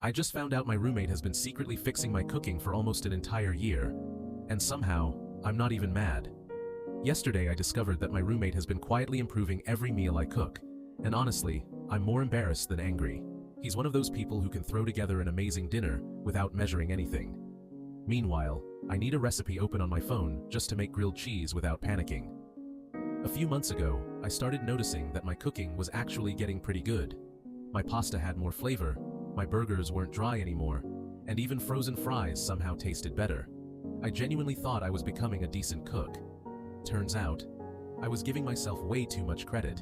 I just found out my roommate has been secretly fixing my cooking for almost an entire year. And somehow, I'm not even mad. Yesterday I discovered that my roommate has been quietly improving every meal I cook. And honestly, I'm more embarrassed than angry. He's one of those people who can throw together an amazing dinner without measuring anything. Meanwhile, I need a recipe open on my phone just to make grilled cheese without panicking. A few months ago, I started noticing that my cooking was actually getting pretty good. My pasta had more flavor, my burgers weren't dry anymore, and even frozen fries somehow tasted better. I genuinely thought I was becoming a decent cook. Turns out, I was giving myself way too much credit.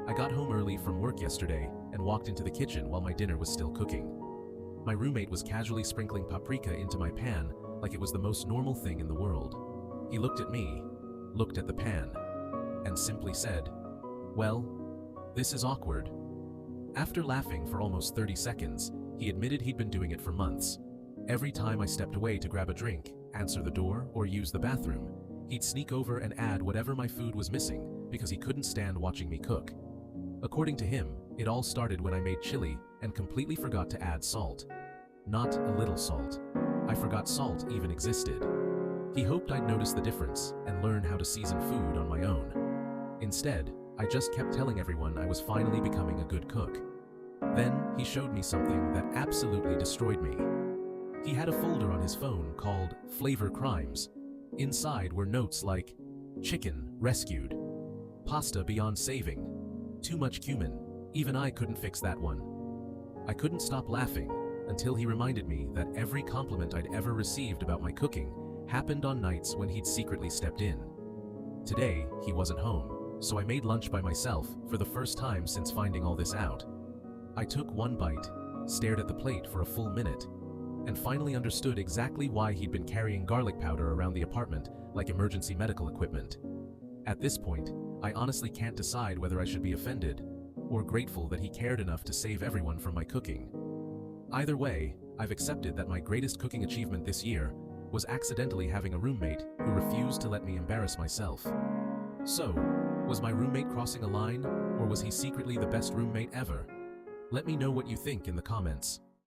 I got home early from work yesterday and walked into the kitchen while my dinner was still cooking. My roommate was casually sprinkling paprika into my pan like it was the most normal thing in the world. He looked at me, looked at the pan, and simply said, "Well, this is awkward." After laughing for almost 30 seconds, he admitted he'd been doing it for months. Every time I stepped away to grab a drink, answer the door, or use the bathroom, he'd sneak over and add whatever my food was missing because he couldn't stand watching me cook. According to him, it all started when I made chili and completely forgot to add salt. Not a little salt. I forgot salt even existed. He hoped I'd notice the difference and learn how to season food on my own. Instead, I just kept telling everyone I was finally becoming a good cook. Then, he showed me something that absolutely destroyed me. He had a folder on his phone called Flavor Crimes. Inside were notes like, "Chicken rescued," "Pasta beyond saving," "Too much cumin." Even I couldn't fix that one. I couldn't stop laughing until he reminded me that every compliment I'd ever received about my cooking happened on nights when he'd secretly stepped in. Today, he wasn't home, so I made lunch by myself for the first time since finding all this out. I took one bite, stared at the plate for a full minute, and finally understood exactly why he'd been carrying garlic powder around the apartment like emergency medical equipment. At this point, I honestly can't decide whether I should be offended or grateful that he cared enough to save everyone from my cooking. Either way, I've accepted that my greatest cooking achievement this year was accidentally having a roommate who refused to let me embarrass myself. So, was my roommate crossing a line, or was he secretly the best roommate ever? Let me know what you think in the comments.